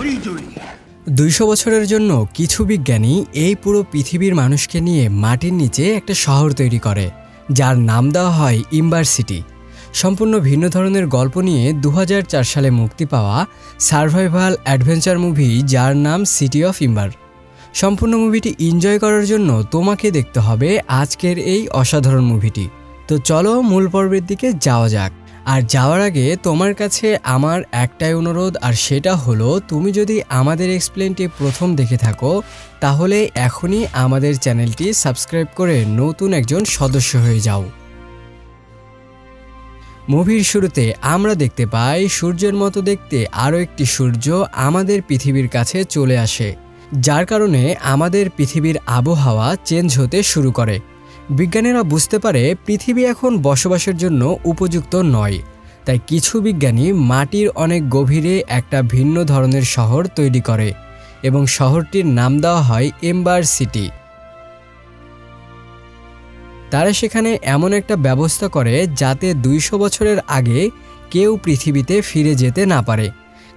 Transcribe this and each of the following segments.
200 বছরের জন্য কিছু বিজ্ঞানী এই পুরো পৃথিবীর মানুষকে নিয়ে মাটির নিচে একটা শহর তৈরি করে, যার নাম দেওয়া হয় ইম্বার সিটি। সম্পূর্ণ ভিন্ন ধরনের গল্প নিয়ে 2004 সালে মুক্তি পাওয়া সার্ভাইভাল অ্যাডভেঞ্চার মুভি, যার নাম সিটি অফ ইম্বার। সম্পূর্ণ মুভিটি এনজয় করার জন্য তোমাকে দেখতে হবে আজকের এই অসাধারণ মুভিটি। তো চলো মূল পর্বের দিকে যাওয়া যাক। আর যাওয়ার আগে তোমার কাছে আমার একটাই অনুরোধ, আর সেটা হলো তুমি যদি আমাদের এক্সপ্লেনটি প্রথম দেখে থাকো তাহলে এখনই আমাদের চ্যানেলটি সাবস্ক্রাইব করে নতুন একজন সদস্য হয়ে যাও। মুভির শুরুতে আমরা দেখতে পাই সূর্যের মতো দেখতে আরও একটি সূর্য আমাদের পৃথিবীর কাছে চলে আসে, যার কারণে আমাদের পৃথিবীর আবহাওয়া চেঞ্জ হতে শুরু করে। বিজ্ঞানীরা বুঝতে পারে পৃথিবী এখন বসবাসের জন্য উপযুক্ত নয়, তাই কিছু বিজ্ঞানী মাটির অনেক গভীরে একটা ভিন্ন ধরনের শহর তৈরি করে এবং শহরটির নাম দেওয়া হয় এম্বার সিটি। তারা সেখানে এমন একটা ব্যবস্থা করে যাতে 200 বছরের আগে কেউ পৃথিবীতে ফিরে যেতে না পারে,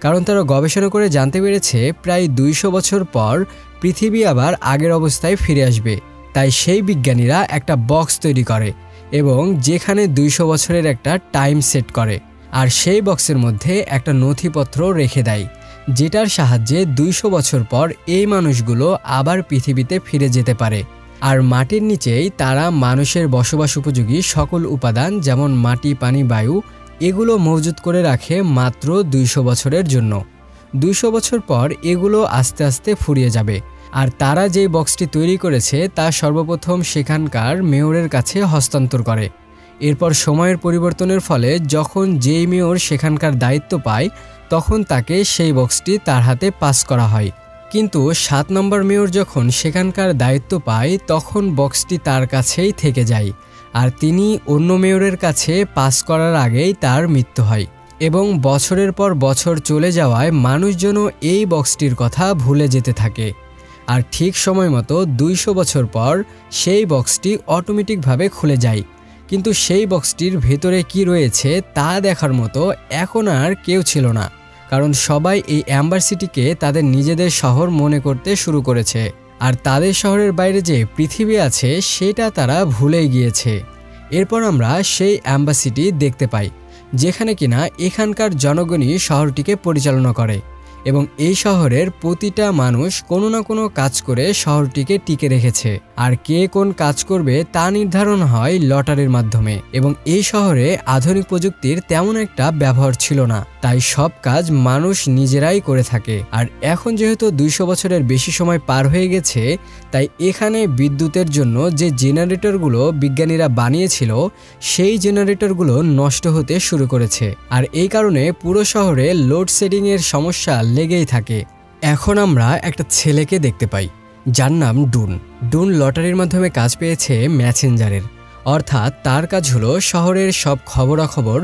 কারণ তারা গবেষণা করে জানতে পেরেছে প্রায় 200 বছর পর পৃথিবী আবার আগের অবস্থায় ফিরে আসবে। তাই সেই বিজ্ঞানীরা একটা বক্স তৈরি করে এবং যেখানে 200 বছরের একটা টাইম সেট করে, আর সেই বক্সের মধ্যে একটা নথিপত্র রেখে দেয়, যেটার সাহায্যে 200 বছর পর এই মানুষগুলো আবার পৃথিবীতে ফিরে যেতে পারে। আর মাটির নিচেই তারা মানুষের বসবাস উপযোগী সকল উপাদান যেমন মাটি, পানি, বায়ু এগুলো মজুত করে রাখে মাত্র 200 বছরের জন্য। 200 বছর পর এগুলো আস্তে আস্তে ফুরিয়ে যাবে। আর তারা যেই বক্সটি তৈরি করেছে তা সর্বপ্রথম সেখানকার মেয়রের কাছে হস্তান্তর করে। এরপর সময়ের পরিবর্তনের ফলে যখন যেই মেয়র সেখানকার দায়িত্ব পায় তখন তাকে সেই বক্সটি তার হাতে পাস করা হয়। কিন্তু 7 নম্বর মেয়র যখন সেখানকার দায়িত্ব পায় তখন বক্সটি তার কাছেই থেকে যায়, আর তিনি অন্য মেয়রের কাছে পাস করার আগেই তার মৃত্যু হয়। এবং বছরের পর বছর চলে যাওয়ায় মানুষজন এই বক্সটির কথা ভুলে যেতে থাকে। আর ঠিক সময় মতো 200 বছর পর সেই বক্সটি অটোমেটিকভাবে খুলে যায়, কিন্তু সেই বক্সটির ভেতরে কি রয়েছে তা দেখার মতো এখন আর কেউ ছিল না, কারণ সবাই এই এম্বার সিটিকে তাদের নিজেদের শহর মনে করতে শুরু করেছে, আর তাদের শহরের বাইরে যে পৃথিবী আছে সেটা তারা ভুলেই গিয়েছে। এরপর আমরা সেই এম্বার সিটি দেখতে পাই, যেখানে কিনা এখানকার জনগণই শহরটিকে পরিচালনা করে এবং এই শহরের প্রতিটা মানুষ কোনো না কোনো কাজ করে শহরটিকে টিকে রেখেছে। আর কে কোন কাজ করবে তা নির্ধারণ হয় লটারির মাধ্যমে। এবং এই শহরে আধুনিক প্রযুক্তির তেমন একটা ব্যবহার ছিল না, তাই সব কাজ মানুষ নিজেরাই করে থাকে। আর এখন যেহেতু 200 বছরের বেশি সময় পার হয়ে গেছে, তাই এখানে বিদ্যুতের জন্য যে জেনারেটরগুলো বিজ্ঞানীরা বানিয়েছিল সেই জেনারেটরগুলো নষ্ট হতে শুরু করেছে, আর এই কারণে পুরো শহরে লোডশেডিংয়ের সমস্যা লেগেই থাকে। এখন আমরা একটা ছেলেকে দেখতে পাই যার নাম ডুন। ডুন লটারির মাধ্যমে কাজ পেয়েছে মেসেঞ্জারের, অর্থাৎ তার কাজ হলো শহরের সব খবরাখবর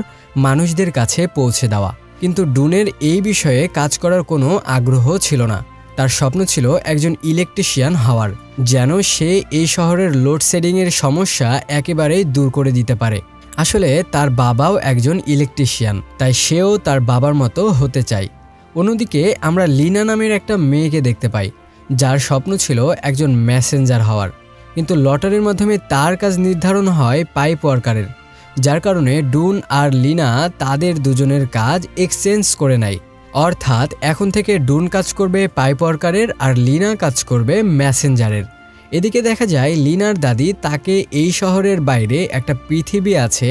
মানুষদের কাছে পৌঁছে দেওয়া। কিন্তু ডুনের এই বিষয়ে কাজ করার কোনো আগ্রহ ছিল না। তার স্বপ্ন ছিল একজন ইলেকট্রিশিয়ান হওয়ার, যেন সে এই শহরের লোডশেডিংয়ের সমস্যা একেবারেই দূর করে দিতে পারে। আসলে তার বাবাও একজন ইলেকট্রিশিয়ান, তাই সেও তার বাবার মতো হতে চায়। অন্যদিকে আমরা লিনা নামের একটা মেয়েকে দেখতে পাই যার স্বপ্ন ছিল একজন মেসেঞ্জার হওয়ার, কিন্তু লটারির মাধ্যমে তার কাজ নির্ধারণ হয় পাইপ ওয়ার্কারের, যার কারণে ডুন আর লিনা তাদের দুজনের কাজ এক্সচেঞ্জ করে নেয়। অর্থাৎ এখন থেকে ডুন কাজ করবে পাইপ ওয়ার্কারের আর লিনা কাজ করবে মেসেঞ্জারের। এদিকে দেখা যায় লিনার দাদি তাকে এই শহরের বাইরে একটা পৃথিবী আছে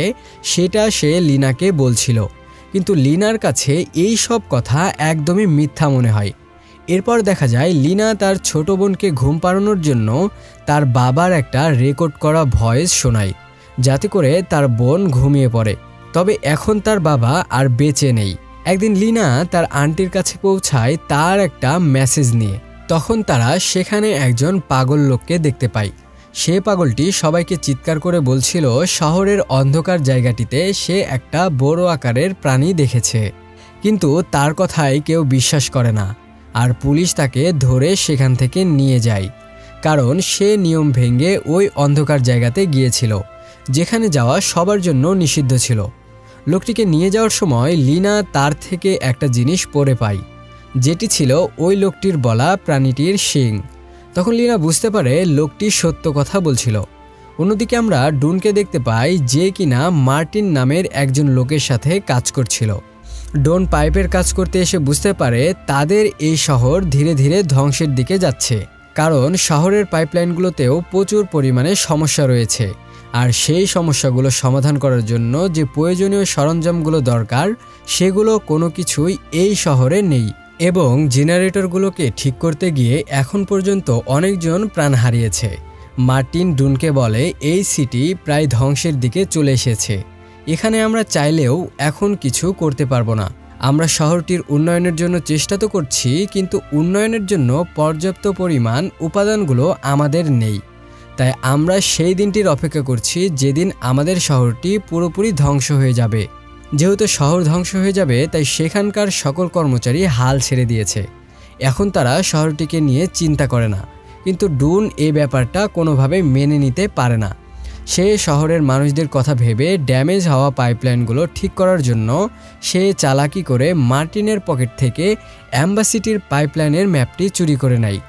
সেটা সে লিনাকে বলছিল, কিন্তু লিনার কাছে এই সব কথা একদমই মিথ্যা মনে হয়। এরপর দেখা যায় লিনা তার ছোট বোনকে ঘুম পাড়ানোর জন্য তার বাবার একটা রেকর্ড করা ভয়েস শোনায়, যাতে করে তার বোন ঘুমিয়ে পড়ে। তবে এখন তার বাবা আর বেঁচে নেই। একদিন লিনা তার আন্টির কাছে পৌঁছায় তার একটা মেসেজ নিয়ে। তখন তারা সেখানে একজন পাগল লোককে দেখতে পায়। সে পাগলটি সবাইকে চিৎকার করে বলছিল শহরের অন্ধকার জায়গাটিতে সে একটা বড় আকারের প্রাণী দেখেছে, কিন্তু তার কথায় কেউ বিশ্বাস করে না, আর পুলিশ তাকে ধরে সেখান থেকে নিয়ে যায়, কারণ সে নিয়ম ভেঙে ওই অন্ধকার জায়গাতে গিয়েছিল যেখানে যাওয়া সবার জন্য নিষিদ্ধ ছিল। লোকটিকে নিয়ে যাওয়ার সময় লিনা তার থেকে একটা জিনিস পরে পায়, যেটি ছিল ওই লোকটির বলা প্রাণীটির শিং। তখন লিনা বুঝতে পারে লোকটি সত্য কথা বলছিল। অন্যদিকে আমরা ডুনকে দেখতে পাই, যে কিনা মার্টিন নামের একজন লোকের সাথে কাজ করছিল। ডন পাইপের কাজ করতে এসে বুঝতে পারে তাদের এই শহর ধীরে ধীরে ধ্বংসের দিকে যাচ্ছে, কারণ শহরের পাইপলাইনগুলোতেও প্রচুর পরিমাণে সমস্যা রয়েছে। আর সেই সমস্যাগুলো সমাধান করার জন্য যে প্রয়োজনীয় সরঞ্জামগুলো দরকার সেগুলো কোনো কিছুই এই শহরে নেই, এবং জেনারেটরগুলোকে ঠিক করতে গিয়ে এখন পর্যন্ত অনেকজন প্রাণ হারিয়েছে। মার্টিন ডুনকে বলে এই সিটি প্রায় ধ্বংসের দিকে চলে এসেছে, এখানে আমরা চাইলেও এখন কিছু করতে পারবো না। আমরা শহরটির উন্নয়নের জন্য চেষ্টা তো করছি, কিন্তু উন্নয়নের জন্য পর্যাপ্ত পরিমাণ উপাদানগুলো আমাদের নেই। তাই আমরা সেই দিনটির অপেক্ষা করছি যেদিন আমাদের শহরটি পুরোপুরি ধ্বংস হয়ে যাবে। যেহেতু শহর ধ্বংস হয়ে যাবে, তাই সেখানকার সকল কর্মচারী হাল ছেড়ে দিয়েছে। এখন তারা শহরটিকে নিয়ে চিন্তা করে না। কিন্তু ডুন এই ব্যাপারটা কোনোভাবে মেনে নিতে পারে না। সে শহরের মানুষদের কথা ভেবে ড্যামেজ হওয়া পাইপলাইনগুলো ঠিক করার জন্য সে চালাকি করে মার্টিনের পকেট থেকে অ্যাম্বাসিটির পাইপলাইনের ম্যাপটি চুরি করে নেয়।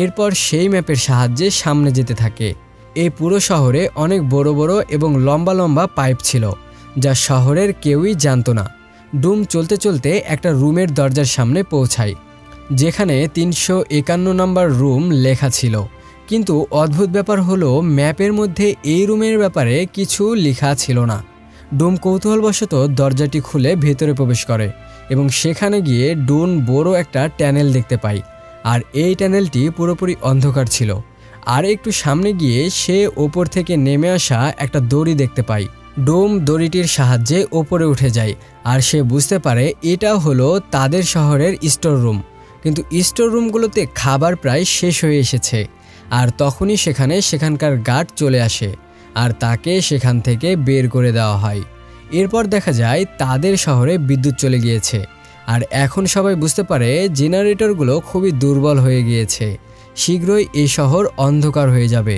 এরপর সেই ম্যাপের সাহায্যে সামনে যেতে থাকে। এই পুরো শহরে অনেক বড় বড় এবং লম্বা লম্বা পাইপ ছিল, যা শহরের কেউই জানতো না। ডুম চলতে চলতে একটা রুমের দরজার সামনে পৌঁছায়, যেখানে 351 নম্বর রুম লেখা ছিল। কিন্তু অদ্ভুত ব্যাপার হলো ম্যাপের মধ্যে এই রুমের ব্যাপারে কিছু লেখা ছিল না। ডুম কৌতূহলবশত দরজাটি খুলে ভেতরে প্রবেশ করে এবং সেখানে গিয়ে ডুন বড় একটা ট্যানেল দেখতে পায়। আর এই ট্যানেলটি পুরোপুরি অন্ধকার ছিল। আর একটু সামনে গিয়ে সে ওপর থেকে নেমে আসা একটা দড়ি দেখতে পায়। ডুম দড়িটির সাহায্যে ওপরে উঠে যায়, আর সে বুঝতে পারে এটা হলো তাদের শহরের স্টোর রুম। কিন্তু স্টোর রুমগুলোতে খাবার প্রায় শেষ হয়ে এসেছে। আর তখনই সেখানকার গার্ড চলে আসে, আর তাকে সেখান থেকে বের করে দেওয়া হয়। এরপর দেখা যায় তাদের শহরে বিদ্যুৎ চলে গিয়েছে, আর এখন সবাই বুঝতে পারে জেনারেটরগুলো খুবই দুর্বল হয়ে গিয়েছে। শীঘ্রই এই শহর অন্ধকার হয়ে যাবে।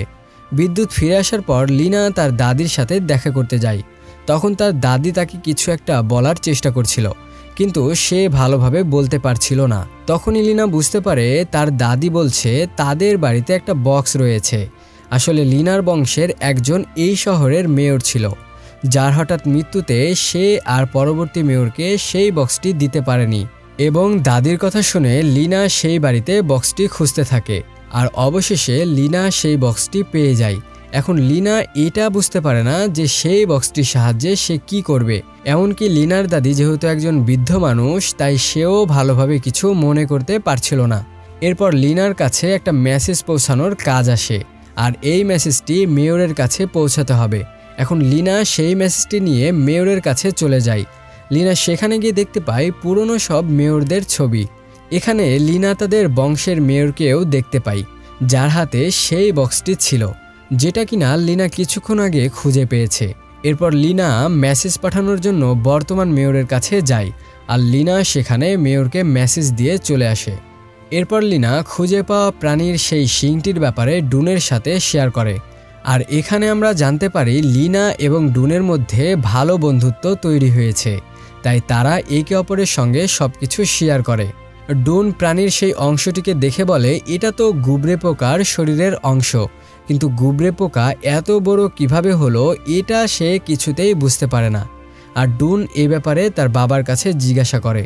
বিদ্যুৎ ফিরে আসার পর লিনা তার দাদির সাথে দেখা করতে যায়। তখন তার দাদি তাকে কিছু একটা বলার চেষ্টা করছিল, কিন্তু সে ভালোভাবে বলতে পারছিল না। তখনই লিনা বুঝতে পারে তার দাদি বলছে তাদের বাড়িতে একটা বক্স রয়েছে। আসলে লিনার বংশের একজন এই শহরের মেয়র ছিল, যার হঠাৎ মৃত্যুতে সে আর পরবর্তী মেয়রকে সেই বক্সটি দিতে পারেনি। এবং দাদির কথা শুনে লিনা সেই বাড়িতে বক্সটি খুঁজতে থাকে, আর অবশেষে লিনা সেই বক্সটি পেয়ে যায়। এখন লিনা এটা বুঝতে পারে না যে সেই বক্সটির সাহায্যে সে কি করবে। এমনকি লিনার দাদি যেহেতু একজন বৃদ্ধ মানুষ, তাই সেও ভালোভাবে কিছু মনে করতে পারছিল না। এরপর লিনার কাছে একটা মেসেজ পৌঁছানোর কাজ আসে, আর এই মেসেজটি মেয়রের কাছে পৌঁছাতে হবে। এখন লিনা সেই মেসেজটি নিয়ে মেয়রের কাছে চলে যায়। লিনা সেখানে গিয়ে দেখতে পায় পুরনো সব মেয়রদের ছবি। এখানে লিনা তাদের বংশের মেয়রকেও দেখতে পায়, যার হাতে সেই বক্সটি ছিল, যেটা কিনা লিনা কিছুক্ষণ আগে খুঁজে পেয়েছে। এরপর লিনা মেসেজ পাঠানোর জন্য বর্তমান মেয়রের কাছে যায়, আর লিনা সেখানে মেয়রকে মেসেজ দিয়ে চলে আসে। এরপর লিনা খুঁজে পাওয়া প্রাণীর সেই শিংটির ব্যাপারে ডুনের সাথে শেয়ার করে। আর এখানে আমরা জানতে পারি লিনা এবং ডুনের মধ্যে ভালো বন্ধুত্ব তৈরি হয়েছে, তাই তারা একে অপরের সঙ্গে সবকিছু শেয়ার করে। ডুন প্রাণীর সেই অংশটিকে দেখে বলে এটা তো গুবরে পোকার শরীরের অংশ, কিন্তু গুবরে পোকা এত বড় কিভাবে হলো এটা সে কিছুতেই বুঝতে পারে না। আর ডুন এই ব্যাপারে তার বাবার কাছে জিজ্ঞাসা করে।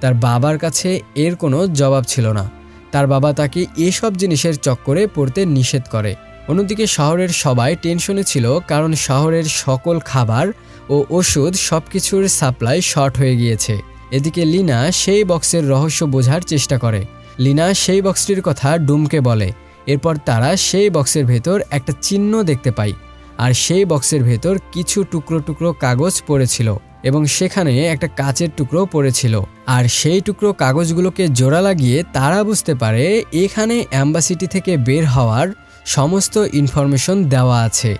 তার বাবার কাছে এর কোনো জবাব ছিল না। তার বাবা তাকে এসব জিনিসের চক্করে পড়তে নিষেধ করে। অন্যদিকে শহরের সবাই টেনশনে ছিল, কারণ শহরের সকল খাবার ও ওষুধ সবকিছুর সাপ্লাই শর্ট হয়ে গিয়েছে। এদিকে লিনা সেই বক্সের রহস্য বোঝার চেষ্টা করে। লিনা সেই বক্সটির কথা ডুমকে বলে। এরপর তারা সেই বক্সের ভেতর একটা চিহ্ন দেখতে পায়, আর সেই বক্সের ভেতর কিছু টুকরো টুকরো কাগজ পড়েছিল এবং সেখানে একটা কাচের টুকরো পড়েছিল। আর সেই টুকরো কাগজগুলোকে জোড়া লাগিয়ে তারা বুঝতে পারে এখানে অ্যাম্বাসিটি থেকে বের হওয়ার সমস্ত ইনফরমেশন দেওয়া আছে।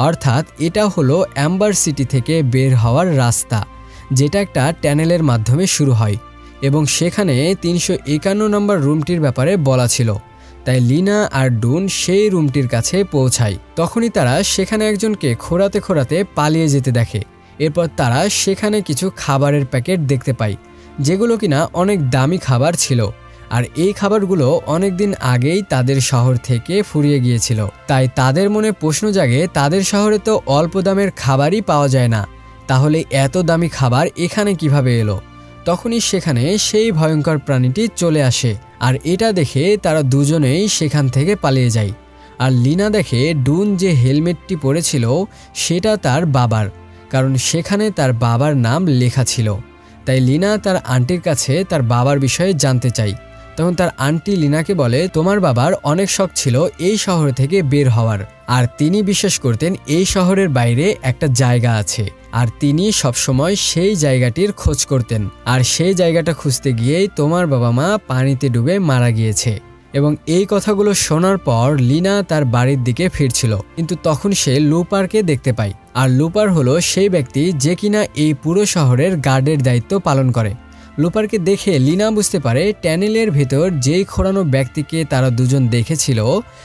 অর্থাৎ এটা হলো অ্যাম্বার সিটি থেকে বের হওয়ার রাস্তা, যেটা একটা ট্যানেলের মাধ্যমে শুরু হয়, এবং সেখানে 351 নম্বর রুমটির ব্যাপারে বলা ছিল। তাই লিনা আর ডুন সেই রুমটির কাছে পৌঁছায়। তখনই তারা সেখানে একজনকে খোঁড়াতে খোঁড়াতে পালিয়ে যেতে দেখে। এরপর তারা সেখানে কিছু খাবারের প্যাকেট দেখতে পায়, যেগুলো কিনা অনেক দামি খাবার ছিল। আর এই খাবারগুলো অনেক দিন আগেই তাদের শহর থেকে ফুরিয়ে গিয়েছিল। তাই তাদের মনে প্রশ্ন জাগে, তাদের শহরে তো অল্প দামের খাবারই পাওয়া যায় না, তাহলে এত দামি খাবার এখানে কিভাবে এলো। তখনই সেখানে সেই ভয়ঙ্কর প্রাণীটি চলে আসে, আর এটা দেখে তারা দুজনেই সেখান থেকে পালিয়ে যায়। আর লিনা দেখে ডুন যে হেলমেটটি পরেছিল সেটা তার বাবার, কারণ সেখানে তার বাবার নাম লেখা ছিল। তাই লিনা তার আন্টির কাছে তার বাবার বিষয়ে জানতে চায়। তখন তার আন্টি লিনাকে বলে, তোমার বাবার অনেক শখ ছিল এই শহর থেকে বের হওয়ার, আর তিনি বিশ্বাস করতেন এই শহরের বাইরে একটা জায়গা আছে, আর তিনি সবসময় সেই জায়গাটির খোঁজ করতেন। আর সেই জায়গাটা খুঁজতে গিয়েই তোমার বাবা মা পানিতে ডুবে মারা গিয়েছে। এবং এই কথাগুলো শোনার পর লিনা তার বাড়ির দিকে ফিরছিল, কিন্তু তখন সে লুপারকে দেখতে পায়। আর লুপার হলো সেই ব্যক্তি যে কিনা এই পুরো শহরের গার্ডের দায়িত্ব পালন করে। লুপারকে দেখে লিনা বুঝতে পারে ট্যানেলের ভেতর যেই খোঁড়ানো ব্যক্তিকে তারা দুজন দেখেছিল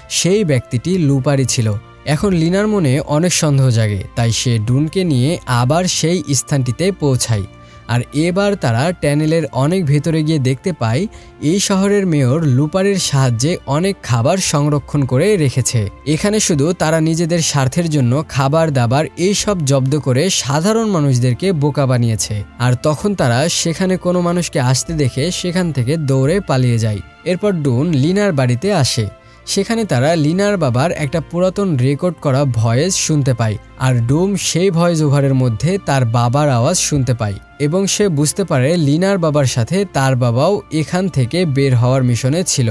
সেই ব্যক্তিটি লুপারই ছিল। এখন লিনার মনে অনেক সন্দেহ জাগে, তাই সে ডুনকে নিয়ে আবার সেই স্থানটিতে পৌঁছায়। আর এবার তারা ট্যানেলের অনেক ভেতরে গিয়ে দেখতে পায় এই শহরের মেয়র লুপারের সাহায্যে অনেক খাবার সংরক্ষণ করে রেখেছে। এখানে শুধু তারা নিজেদের স্বার্থের জন্য খাবার দাবার এইসব জব্দ করে সাধারণ মানুষদেরকে বোকা বানিয়েছে। আর তখন তারা সেখানে কোনো মানুষকে আসতে দেখে সেখান থেকে দৌড়ে পালিয়ে যায়। এরপর ডুন লিনার বাড়িতে আসে। সেখানে তারা লিনার বাবার একটা পুরাতন রেকর্ড করা ভয়েস শুনতে পায়। আর ডুম সেই ভয়েস ওভারের মধ্যে তার বাবার আওয়াজ শুনতে পায়, এবং সে বুঝতে পারে লিনার বাবার সাথে তার বাবাও এখান থেকে বের হওয়ার মিশনে ছিল।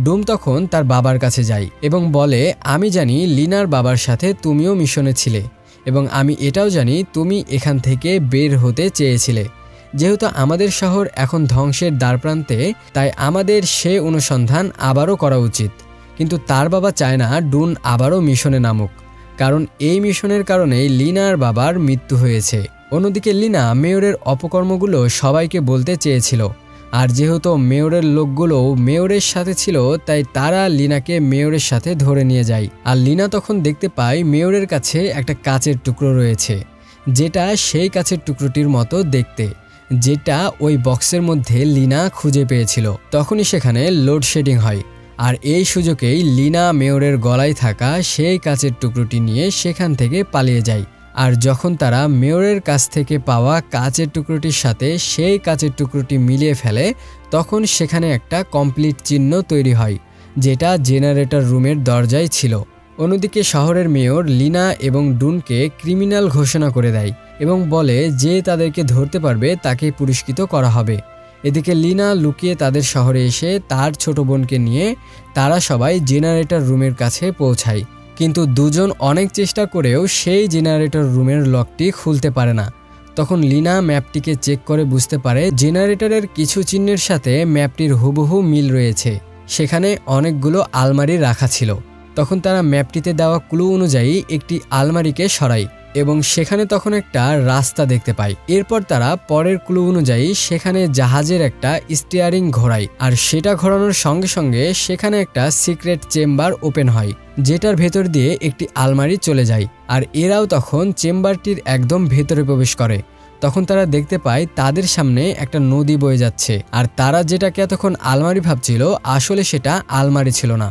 ডুম তখন তার বাবার কাছে যায় এবং বলে, আমি জানি লিনার বাবার সাথে তুমিও মিশনে ছিলে, এবং আমি এটাও জানি তুমি এখান থেকে বের হতে চেয়েছিলে। যেহেতু আমাদের শহর এখন ধ্বংসের দ্বারপ্রান্তে, তাই আমাদের সে অনুসন্ধান আবারও করা উচিত। কিন্তু তার বাবা চায় না ডুন আবারও মিশনে নামুক, কারণ এই মিশনের কারণেই লিনার বাবার মৃত্যু হয়েছে। অন্যদিকে লিনা মেয়রের অপকর্মগুলো সবাইকে বলতে চেয়েছিল, আর যেহেতু মেয়রের লোকগুলো মেয়রের সাথে ছিল, তাই তারা লিনাকে মেয়রের সাথে ধরে নিয়ে যায়। আর লিনা তখন দেখতে পায় মেয়রের কাছে একটা কাচের টুকরো রয়েছে, যেটা সেই কাচের টুকরোটির মতো দেখতে, যেটা ওই বক্সের মধ্যে লিনা খুঁজে পেয়েছিল। তখনই সেখানে লোডশেডিং হয়, আর এই সুযোগেই লিনা মেয়রের গলায় থাকা সেই কাচের টুকরোটি নিয়ে সেখান থেকে পালিয়ে যায়। আর যখন তারা মেয়রের কাছ থেকে পাওয়া কাচের টুকরোটির সাথে সেই কাচের টুকরোটি মিলিয়ে ফেলে, তখন সেখানে একটা কমপ্লিট চিহ্ন তৈরি হয়, যেটা জেনারেটর রুমের দরজায় ছিল। অন্যদিকে শহরের মেয়র লিনা এবং ডুনকে ক্রিমিনাল ঘোষণা করে দেয় এবং বলে যে তাদেরকে ধরতে পারবে তাকে পুরস্কৃত করা হবে। এদিকে লিনা লুকিয়ে তাদের শহরে এসে তার ছোট বোনকে নিয়ে তারা সবাই জেনারেটর রুমের কাছে পৌঁছায়, কিন্তু দুজন অনেক চেষ্টা করেও সেই জেনারেটর রুমের লকটি খুলতে পারে না। তখন লিনা ম্যাপটিকে চেক করে বুঝতে পারে জেনারেটরের কিছু চিহ্নের সাথে ম্যাপটির হুবহু মিল রয়েছে। সেখানে অনেকগুলো আলমারি রাখা ছিল। তখন তারা ম্যাপটিতে দেওয়া ক্লু অনুযায়ী একটি আলমারিকে সরায় এবং সেখানে তখন একটা রাস্তা দেখতে পায়। এরপর তারা পরের ক্লু অনুযায়ী সেখানে জাহাজের একটা স্টিয়ারিং ঘোরায়, আর সেটা ঘোরানোর সঙ্গে সঙ্গে সেখানে একটা সিক্রেট চেম্বার ওপেন হয়, যেটার ভেতর দিয়ে একটি আলমারি চলে যায়। আর এরাও তখন চেম্বারটির একদম ভেতরে প্রবেশ করে। তখন তারা দেখতে পায় তাদের সামনে একটা নদী বয়ে যাচ্ছে, আর তারা যেটাকে এতক্ষণ আলমারি ভাবছিল আসলে সেটা আলমারি ছিল না,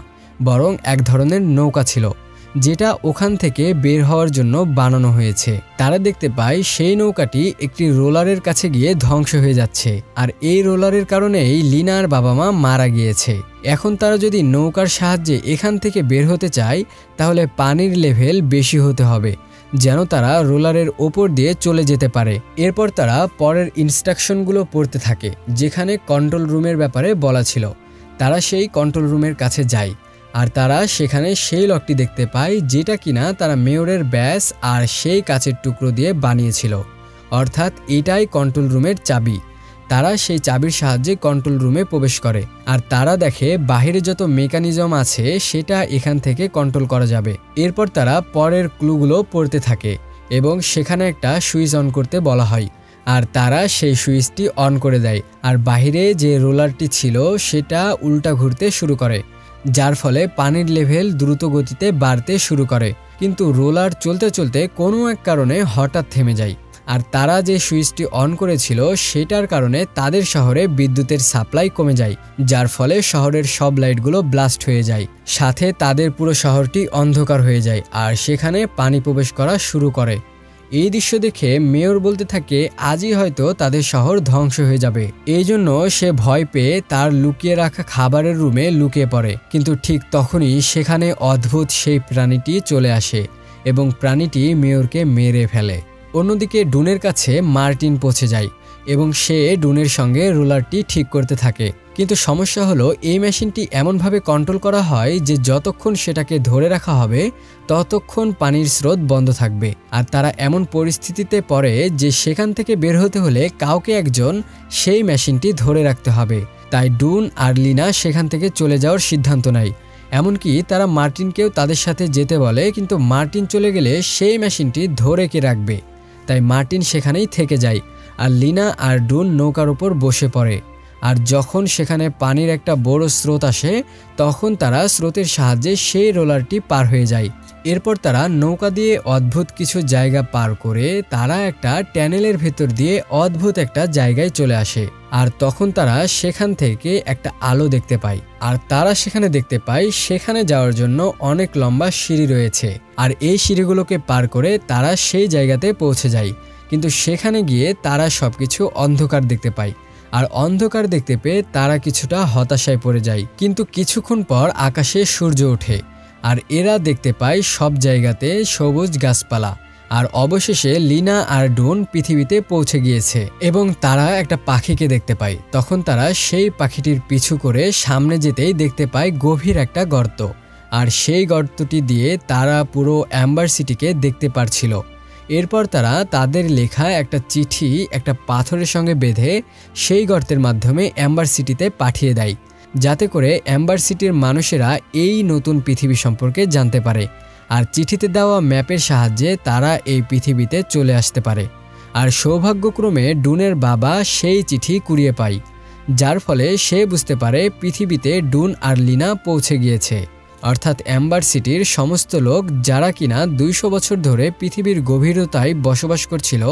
বরং এক ধরনের নৌকা ছিল, যেটা ওখান থেকে বের হওয়ার জন্য বানানো হয়েছে। তারা দেখতে পায় সেই নৌকাটি একটি রোলারের কাছে গিয়ে ধ্বংস হয়ে যাচ্ছে, আর এই রোলারের কারণেই লিনার বাবা মা মারা গিয়েছে। এখন তারা যদি নৌকার সাহায্যে এখান থেকে বের হতে চায়, তাহলে পানির লেভেল বেশি হতে হবে, যেন তারা রোলারের ওপর দিয়ে চলে যেতে পারে। এরপর তারা পরের ইনস্ট্রাকশনগুলো পড়তে থাকে, যেখানে কন্ট্রোল রুমের ব্যাপারে বলা ছিল। তারা সেই কন্ট্রোল রুমের কাছে যায়, আর তারা সেখানে সেই লকটি দেখতে পায়, যেটা কিনা তারা মেয়রের ব্যাস আর সেই কাচের টুকরো দিয়ে বানিয়েছিল, অর্থাৎ এটাই কন্ট্রোল রুমের চাবি। তারা সেই চাবির সাহায্যে কন্ট্রোল রুমে প্রবেশ করে, আর তারা দেখে বাহিরে যত মেকানিজম আছে সেটা এখান থেকে কন্ট্রোল করা যাবে। এরপর তারা পরের ক্লুগুলো পড়তে থাকে এবং সেখানে একটা সুইচ অন করতে বলা হয়, আর তারা সেই সুইচটি অন করে দেয়, আর বাহিরে যে রোলারটি ছিল সেটা উল্টা ঘুরতে শুরু করে, যার ফলে পানির লেভেল দ্রুত গতিতে বাড়তে শুরু করে। কিন্তু রোলার চলতে চলতে কোনো এক কারণে হঠাৎ থেমে যায়, আর তারা যে সুইচটি অন করেছিল সেটার কারণে তাদের শহরে বিদ্যুতের সাপ্লাই কমে যায়, যার ফলে শহরের সব লাইটগুলো ব্লাস্ট হয়ে যায়। সাথে তাদের পুরো শহরটি অন্ধকার হয়ে যায় আর সেখানে পানি প্রবেশ করা শুরু করে। এই দৃশ্য দেখে মেয়র বলতে থাকে আজই হয়তো তাদের শহর ধ্বংস হয়ে যাবে। এই জন্য সে ভয় পেয়ে তার লুকিয়ে রাখা খাবারের রুমে লুকিয়ে পড়ে। কিন্তু ঠিক তখনই সেখানে অদ্ভুত সেই প্রাণীটি চলে আসে এবং প্রাণীটি মেয়রকে মেরে ফেলে। অন্যদিকে ডুনের কাছে মার্টিন পৌঁছে যায় এবং সে ডুনের সঙ্গে রোলারটি ঠিক করতে থাকে। কিন্তু সমস্যা হলো এই মেশিনটি এমনভাবে কন্ট্রোল করা হয় যে যতক্ষণ সেটাকে ধরে রাখা হবে ততক্ষণ পানির স্রোত বন্ধ থাকবে। আর তারা এমন পরিস্থিতিতে পড়ে যে সেখান থেকে বের হতে হলে কাউকে একজন সেই মেশিনটি ধরে রাখতে হবে। তাই ডুন আর লিনা সেখান থেকে চলে যাওয়ার সিদ্ধান্ত নেয়। এমনকি তারা মার্টিনকেও তাদের সাথে যেতে বলে, কিন্তু মার্টিন চলে গেলে সেই মেশিনটি ধরে কে রাখবে। তাই মার্টিন সেখানেই থেকে যায় আর লিনা আর ডুন নৌকার উপর বসে পড়ে। আর যখন সেখানে পানির একটা বড় স্রোত আসে তখন তারা স্রোতের সাহায্যে সেই রোলারটি পার হয়ে যায়। এরপর তারা নৌকা দিয়ে অদ্ভুত কিছু জায়গা পার করে তারা একটা ট্যানেলের ভেতর দিয়ে অদ্ভুত একটা জায়গায় চলে আসে। আর তখন তারা সেখান থেকে একটা আলো দেখতে পায়। আর তারা সেখানে দেখতে পায় সেখানে যাওয়ার জন্য অনেক লম্বা সিঁড়ি রয়েছে। আর এই সিঁড়িগুলোকে পার করে তারা সেই জায়গাতে পৌঁছে যায়। কিন্তু সেখানে গিয়ে তারা সবকিছু অন্ধকার দেখতে পায়। আর অন্ধকার দেখতে পেয়ে তারা কিছুটা হতাশায় পড়ে যায়। কিন্তু কিছুক্ষণ পর আকাশে সূর্য ওঠে আর এরা দেখতে পায় সব জায়গাতে সবুজ গাছপালা। আর অবশেষে লিনা আর ডুন পৃথিবীতে পৌঁছে গিয়েছে এবং তারা একটা পাখিকে দেখতে পায়। তখন তারা সেই পাখিটির পিছু করে সামনে যেতেই দেখতে পায় গভীর একটা গর্ত। আর সেই গর্তটি দিয়ে তারা পুরো অ্যাম্বার সিটিকে দেখতে পারছিল। এরপর তারা তাদের লেখা একটা চিঠি একটা পাথরের সঙ্গে বেঁধে সেই গর্তের মাধ্যমে অ্যাম্বার সিটিতে পাঠিয়ে দেয়, যাতে করে অ্যাম্বার সিটির মানুষেরা এই নতুন পৃথিবী সম্পর্কে জানতে পারে। আর চিঠিতে দেওয়া ম্যাপের সাহায্যে তারা এই পৃথিবীতে চলে আসতে পারে। আর সৌভাগ্যক্রমে ডুনের বাবা সেই চিঠি কুড়িয়ে পায়, যার ফলে সে বুঝতে পারে পৃথিবীতে ডুন আর লিনা পৌঁছে গিয়েছে। অর্থাৎ অ্যাম্বার সিটির সমস্ত লোক যারা কিনা 200 বছর ধরে পৃথিবীর গভীরতায় বসবাস করছিল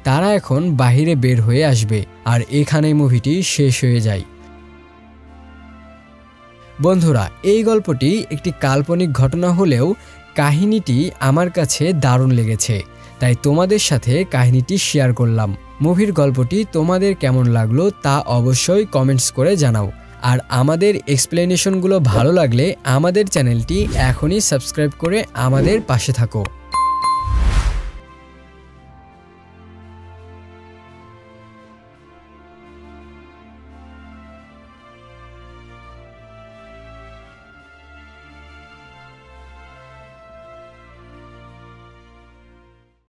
তারা এখন বাহিরে বের হয়ে আসবে। আর এখানেই মুভিটি শেষ হয়ে যায়। বন্ধুরা, এই গল্পটি একটি কাল্পনিক ঘটনা হলেও কাহিনীটি আমার কাছে দারুণ লেগেছে, তাই তোমাদের সাথে কাহিনীটি শেয়ার করলাম। মুভির গল্পটি তোমাদের কেমন লাগলো তা অবশ্যই কমেন্টস করে জানাও। আর আমাদের এক্সপ্লেনেশনগুলো ভালো লাগলে আমাদের চ্যানেলটি এখনই সাবস্ক্রাইব করে আমাদের পাশে থাকো।